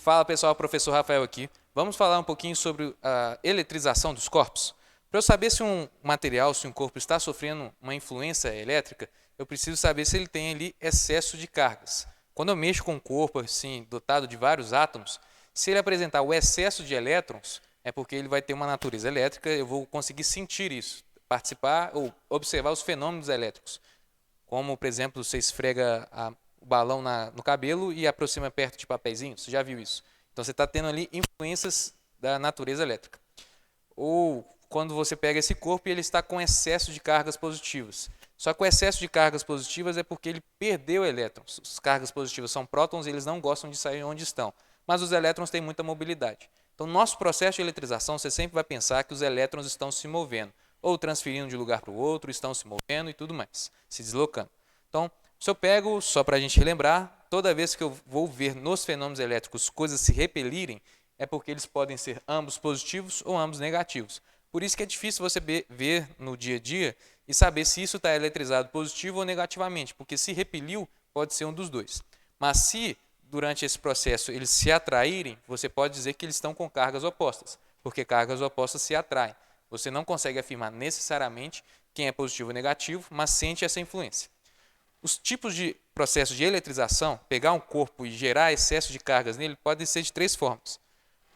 Fala pessoal, professor Rafael aqui. Vamos falar um pouquinho sobre a eletrização dos corpos. Para eu saber se um material, se um corpo está sofrendo uma influência elétrica, eu preciso saber se ele tem ali excesso de cargas. Quando eu mexo com um corpo assim, dotado de vários átomos, se ele apresentar o excesso de elétrons, é porque ele vai ter uma natureza elétrica, eu vou conseguir sentir isso, participar ou observar os fenômenos elétricos. Como, por exemplo, você esfrega o balão no cabelo e aproxima perto de papeizinhos. Você já viu isso? Então, você está tendo ali influências da natureza elétrica. Ou quando você pega esse corpo e ele está com excesso de cargas positivas. Só que o excesso de cargas positivas é porque ele perdeu elétrons. As cargas positivas são prótons e eles não gostam de sair onde estão. Mas os elétrons têm muita mobilidade. Então, no nosso processo de eletrização, você sempre vai pensar que os elétrons estão se movendo, ou transferindo de lugar para o outro, estão se movendo e tudo mais, se deslocando. Então, se eu pego, só para a gente relembrar, toda vez que eu vou ver nos fenômenos elétricos coisas se repelirem, é porque eles podem ser ambos positivos ou ambos negativos. Por isso que é difícil você ver no dia a dia e saber se isso está eletrizado positivo ou negativamente, porque se repeliu, pode ser um dos dois. Mas se durante esse processo eles se atraírem, você pode dizer que eles estão com cargas opostas, porque cargas opostas se atraem. Você não consegue afirmar necessariamente quem é positivo ou negativo, mas sente essa influência. Os tipos de processo de eletrização, pegar um corpo e gerar excesso de cargas nele, podem ser de três formas.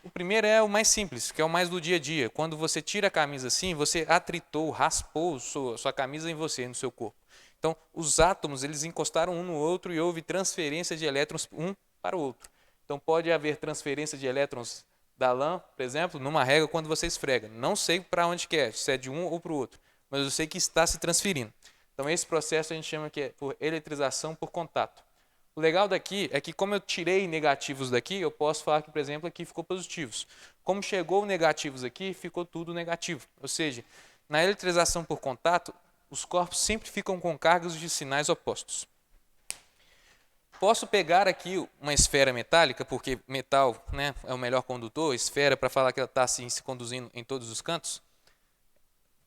O primeiro é o mais simples, que é o mais do dia a dia. Quando você tira a camisa assim, você atritou, raspou sua camisa em você, no seu corpo. Então, os átomos eles encostaram um no outro e houve transferência de elétrons um para o outro. Então, pode haver transferência de elétrons da lã, por exemplo, numa régua quando você esfrega. Não sei para onde que é, se é de um ou para o outro, mas eu sei que está se transferindo. Então, esse processo a gente chama que é por eletrização por contato. O legal daqui é que, como eu tirei negativos daqui, eu posso falar que, por exemplo, aqui ficou positivos. Como chegou negativos aqui, ficou tudo negativo. Ou seja, na eletrização por contato, os corpos sempre ficam com cargas de sinais opostos. Posso pegar aqui uma esfera metálica, porque metal, né, é o melhor condutor, esfera para falar que ela está assim, se conduzindo em todos os cantos,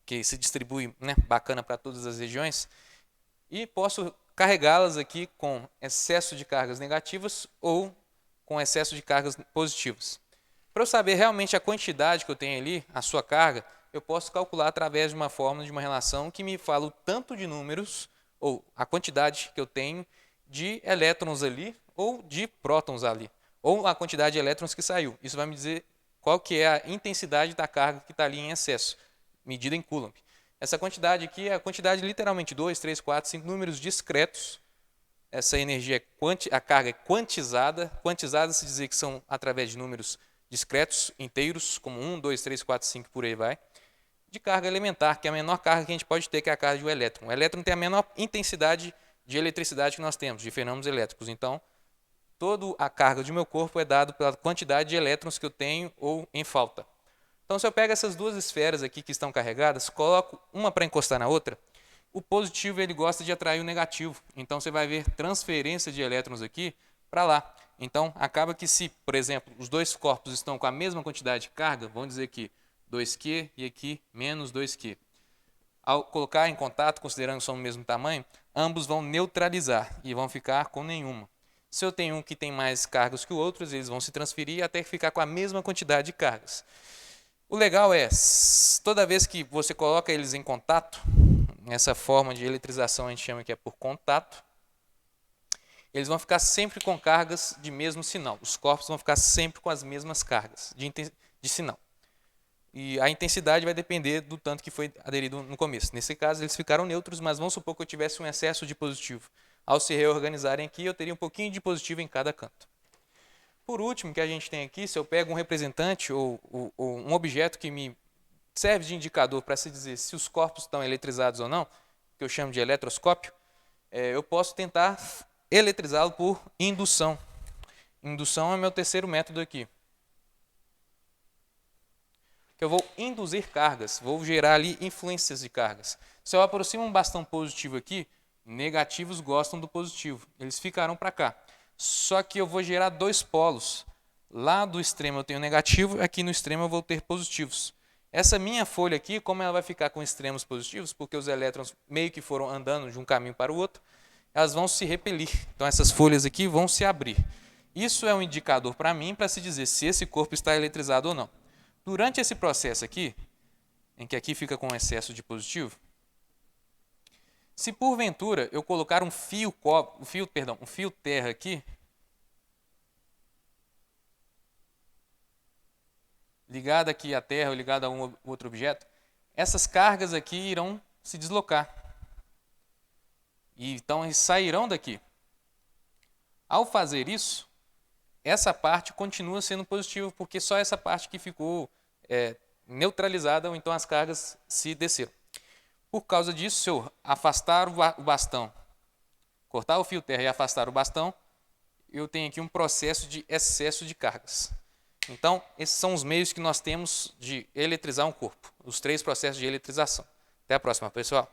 que se distribui, né, bacana para todas as regiões, e posso carregá-las aqui com excesso de cargas negativas ou com excesso de cargas positivas. Para eu saber realmente a quantidade que eu tenho ali, a sua carga, eu posso calcular através de uma fórmula, de uma relação que me fala o tanto de números, ou a quantidade que eu tenho de elétrons ali, ou de prótons ali, ou a quantidade de elétrons que saiu. Isso vai me dizer qual que é a intensidade da carga que está ali em excesso, medida em Coulomb. Essa quantidade aqui é a quantidade literalmente 2, 3, 4, 5 números discretos. Essa energia, a carga é quantizada. Quantizada se dizer que são através de números discretos, inteiros, como 1, 2, 3, 4, 5, por aí vai. De carga elementar, que é a menor carga que a gente pode ter, que é a carga de um elétron. O elétron tem a menor intensidade de eletricidade que nós temos, de fenômenos elétricos. Então, toda a carga do meu corpo é dada pela quantidade de elétrons que eu tenho ou em falta. Então, se eu pego essas duas esferas aqui que estão carregadas, coloco uma para encostar na outra, o positivo ele gosta de atrair o negativo. Então, você vai ver transferência de elétrons aqui para lá. Então, acaba que se, por exemplo, os dois corpos estão com a mesma quantidade de carga, vamos dizer que 2Q e aqui menos 2Q. Ao colocar em contato, considerando que são do mesmo tamanho, ambos vão neutralizar e vão ficar com nenhuma. Se eu tenho um que tem mais cargas que o outro, eles vão se transferir até ficar com a mesma quantidade de cargas. O legal é, toda vez que você coloca eles em contato, essa forma de eletrização a gente chama que é por contato, eles vão ficar sempre com cargas de mesmo sinal. Os corpos vão ficar sempre com as mesmas cargas de sinal. E a intensidade vai depender do tanto que foi aderido no começo. Nesse caso, eles ficaram neutros, mas vamos supor que eu tivesse um excesso de positivo. Ao se reorganizarem aqui, eu teria um pouquinho de positivo em cada canto. Por último, que a gente tem aqui, se eu pego um representante ou um objeto que me serve de indicador para se dizer se os corpos estão eletrizados ou não, que eu chamo de eletroscópio, eu posso tentar eletrizá-lo por indução. Indução é meu terceiro método aqui. Eu vou induzir cargas, vou gerar ali influências de cargas. Se eu aproximo um bastão positivo aqui, negativos gostam do positivo, eles ficarão para cá. Só que eu vou gerar dois polos. Lá do extremo eu tenho negativo, aqui no extremo eu vou ter positivos. Essa minha folha aqui, como ela vai ficar com extremos positivos, porque os elétrons meio que foram andando de um caminho para o outro, elas vão se repelir. Então essas folhas aqui vão se abrir. Isso é um indicador para mim para se dizer se esse corpo está eletrizado ou não. Durante esse processo aqui, em que aqui fica com excesso de positivo, se porventura eu colocar um fio terra aqui, ligado aqui à terra ou ligado a um outro objeto, essas cargas aqui irão se deslocar. E então eles sairão daqui. Ao fazer isso, essa parte continua sendo positiva, porque só essa parte que ficou neutralizada, ou então as cargas se desceram. Por causa disso, se eu afastar o bastão, cortar o fio terra e afastar o bastão, eu tenho aqui um processo de excesso de cargas. Então, esses são os meios que nós temos de eletrizar um corpo, os 3 processos de eletrização. Até a próxima, pessoal.